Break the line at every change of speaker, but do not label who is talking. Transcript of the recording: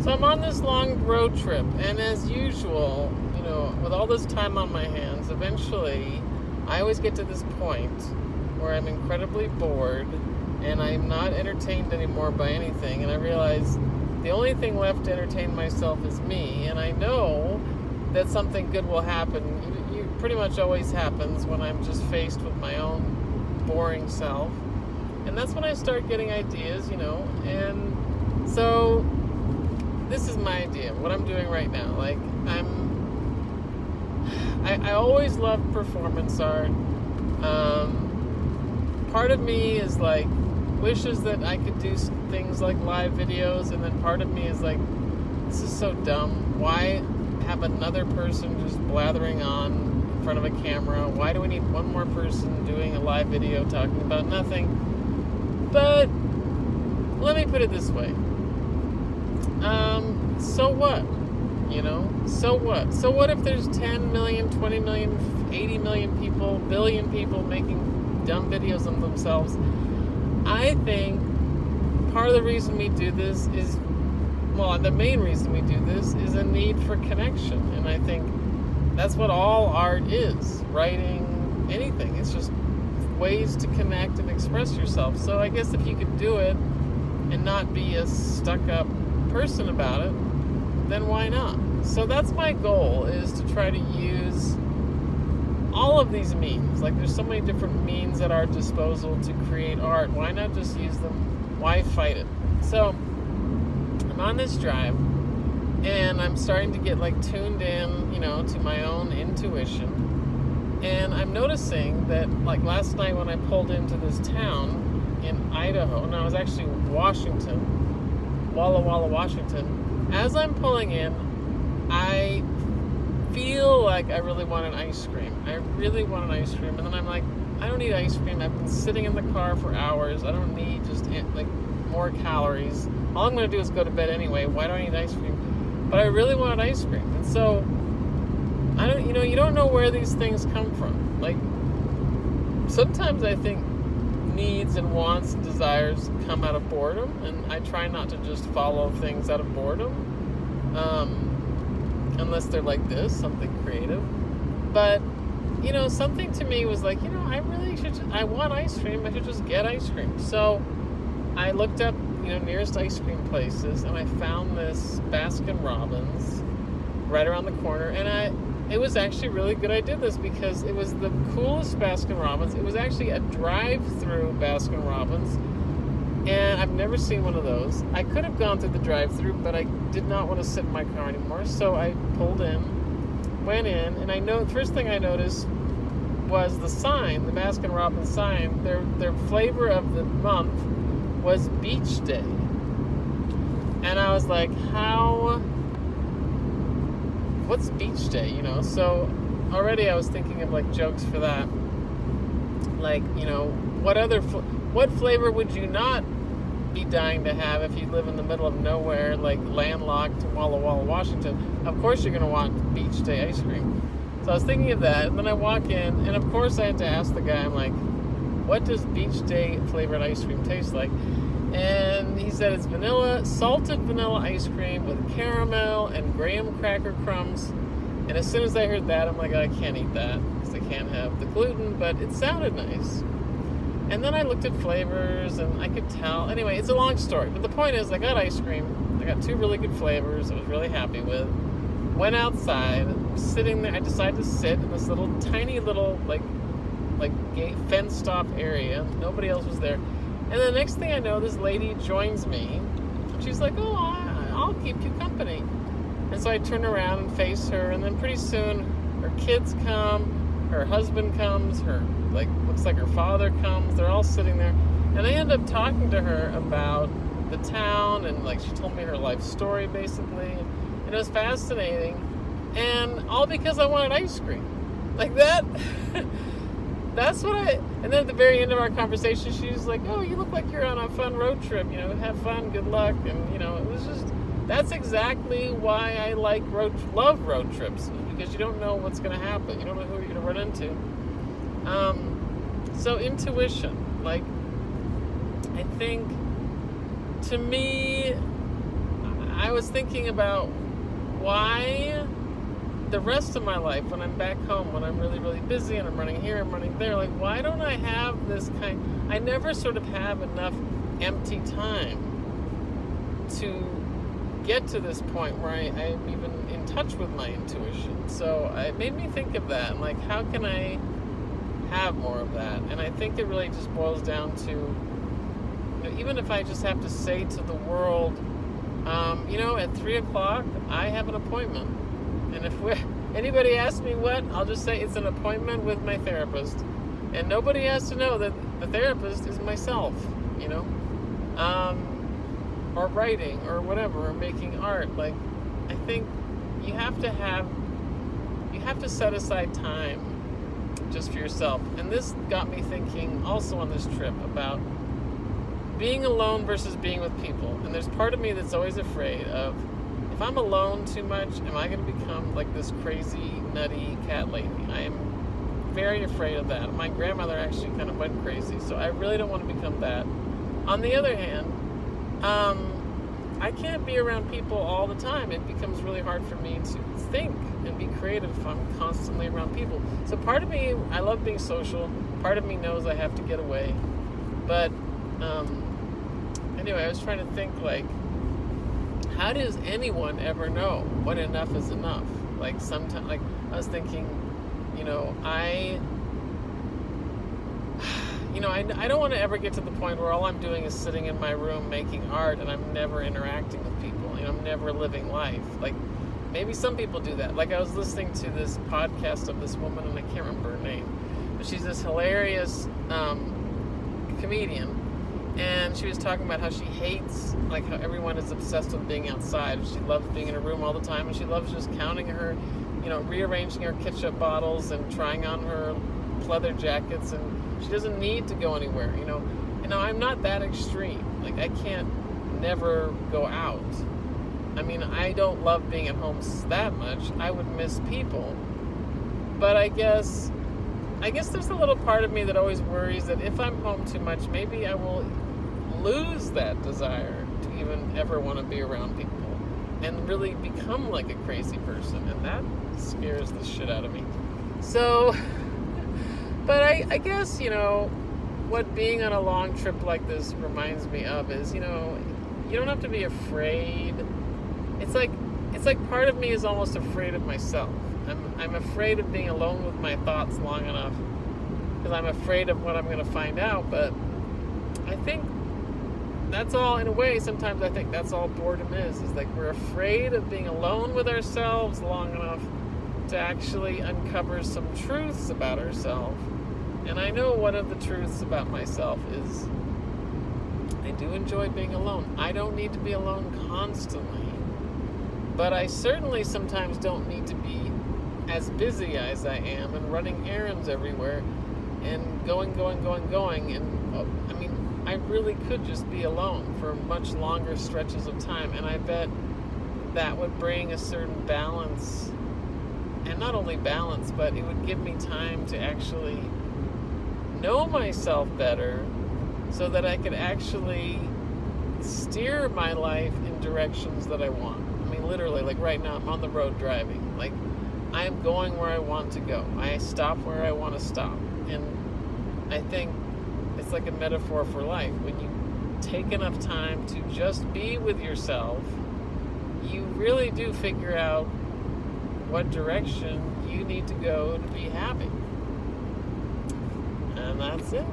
So I'm on this long road trip, and as usual, with all this time on my hands, eventually I always get to this point where I'm incredibly bored and I'm not entertained anymore by anything, and I realize the only thing left to entertain myself is me, and I know that something good will happen. It pretty much always happens when I'm just faced with my own boring self, and that's when I start getting ideas, and so this is my idea, what I'm doing right now. Like, I always loved performance art. Part of me is like, wishes that I could do things like live videos, and then part of me is like, this is so dumb. Why have another person just blathering on in front of a camera? Why do we need one more person doing a live video talking about nothing? But let me put it this way. So what? So what? So what if there's 10 million, 20 million, 80 million people, billion people making dumb videos of themselves? I think part of the reason we do this is, the main reason we do this is a need for connection. And I think that's what all art is. Writing, anything. It's just ways to connect and express yourself. So I guess if you could do it and not be a stuck-up person about it, then why not? So that's my goal, is to try to use all of these means. Like, there's so many different means at our disposal to create art. Why not just use them? Why fight it? So I'm on this drive, and I'm starting to get tuned in, to my own intuition. And I'm noticing that, last night when I pulled into this town in Idaho, no, it was actually Washington, Walla Walla, Washington. As I'm pulling in, I feel like I really want an ice cream. I really want an ice cream. And then I'm like, I don't need ice cream. I've been sitting in the car for hours. I don't need just more calories. All I'm going to do is go to bed anyway. Why do I need ice cream? But I really wanted ice cream. And so, you don't know where these things come from. Sometimes I think needs and wants and desires come out of boredom, and I try not to just follow things out of boredom, unless they're like this, something creative. But something to me was like, I really should. I want ice cream. I should just get ice cream. So I looked up, nearest ice cream places, and I found this Baskin Robbins right around the corner, and it was actually really good I did this, because it was the coolest Baskin Robbins. It was actually a drive-through Baskin Robbins, and I've never seen one of those. I could have gone through the drive-through, but I did not want to sit in my car anymore, so I pulled in, went in, and the first thing I noticed was the sign, the Baskin Robbins sign. Their flavor of the month was Beach Day. And I was like, what's Beach Day, So already I was thinking of jokes for that. What flavor would you not be dying to have if you live in the middle of nowhere, landlocked Walla Walla, Washington? Of course you're going to want Beach Day ice cream. So I was thinking of that, and then I walk in, and of course I had to ask the guy, I'm like, what does Beach Day flavored ice cream taste like? And he said it's salted vanilla ice cream with caramel and graham cracker crumbs. And as soon as I heard that, I'm like, I can't eat that because I can't have the gluten, but it sounded nice. And then I looked at flavors, and I could tell. Anyway, it's a long story, but the point is, I got ice cream. I got 2 really good flavors I was really happy with. Went outside, sitting there. I decided to sit in this tiny little fenced off area. Nobody else was there. And the next thing I know, this lady joins me. She's like, oh, I'll keep you company. And so I turn around and face her, and then pretty soon her kids come, her husband comes, looks like her father comes. They're all sitting there. And I end up talking to her about the town, and she told me her life story, basically. And it was fascinating. And all because I wanted ice cream. Like that. That's what and then at the very end of our conversation, she was like, oh, you look like you're on a fun road trip, have fun, good luck. And, it was just, that's exactly why I love road trips, because you don't know what's going to happen. You don't know who you're going to run into. So intuition, I think, to me, I was thinking about why the rest of my life, when I'm back home, when I'm really, really busy and I'm running here, I'm running there, like, why don't I have this I never sort of have enough empty time to get to this point where I'm even in touch with my intuition. So it made me think of that, and like, how can I have more of that? And I think it really just boils down to, even if I just have to say to the world, at 3 o'clock, I have an appointment. And if anybody asks me what, I'll just say it's an appointment with my therapist. And nobody has to know that the therapist is myself, or writing, or whatever, or making art. Like, I think you have to set aside time just for yourself. And this got me thinking also on this trip about being alone versus being with people. And there's part of me that's always afraid of, if I'm alone too much, am I going to become like this crazy, nutty cat lady? I am very afraid of that. My grandmother actually kind of went crazy, so I really don't want to become that. On the other hand, I can't be around people all the time. It becomes really hard for me to think and be creative if I'm constantly around people. So part of me, I love being social. Part of me knows I have to get away. But anyway, I was trying to think, like, how does anyone ever know what enough is enough? Like, sometimes, like, I was thinking, I don't want to ever get to the point where all I'm doing is sitting in my room making art and I'm never interacting with people. I'm never living life. Like, maybe some people do that. Like, I was listening to this podcast of this woman, and I can't remember her name, but she's this hilarious comedian. And she was talking about how she hates, like, how everyone is obsessed with being outside. She loves being in her room all the time, and she loves just counting her, rearranging her ketchup bottles and trying on her pleather jackets, and she doesn't need to go anywhere, And I'm not that extreme. Like, I can't never go out. I mean, I don't love being at home that much. I would miss people. But I guess there's a little part of me that always worries that if I'm home too much, maybe I will lose that desire to even ever want to be around people and really become like a crazy person. And that scares the shit out of me. So, but I guess, what being on a long trip like this reminds me of is, you don't have to be afraid. It's like part of me is almost afraid of myself. I'm afraid of being alone with my thoughts long enough because I'm afraid of what I'm going to find out. But I think that's all, in a way, sometimes I think that's all boredom is like, we're afraid of being alone with ourselves long enough to actually uncover some truths about ourselves. And I know one of the truths about myself is I do enjoy being alone. I don't need to be alone constantly, but I certainly sometimes don't need to be as busy as I am and running errands everywhere and going. And I mean, I really could just be alone for much longer stretches of time. And I bet that would bring a certain balance. And not only balance, but it would give me time to actually know myself better so that I could actually steer my life in directions that I want. I mean, literally, like right now, I'm on the road driving. Like, I am going where I want to go. I stop where I want to stop. And I think it's like a metaphor for life. When you take enough time to just be with yourself, you really do figure out what direction you need to go to be happy. And that's it.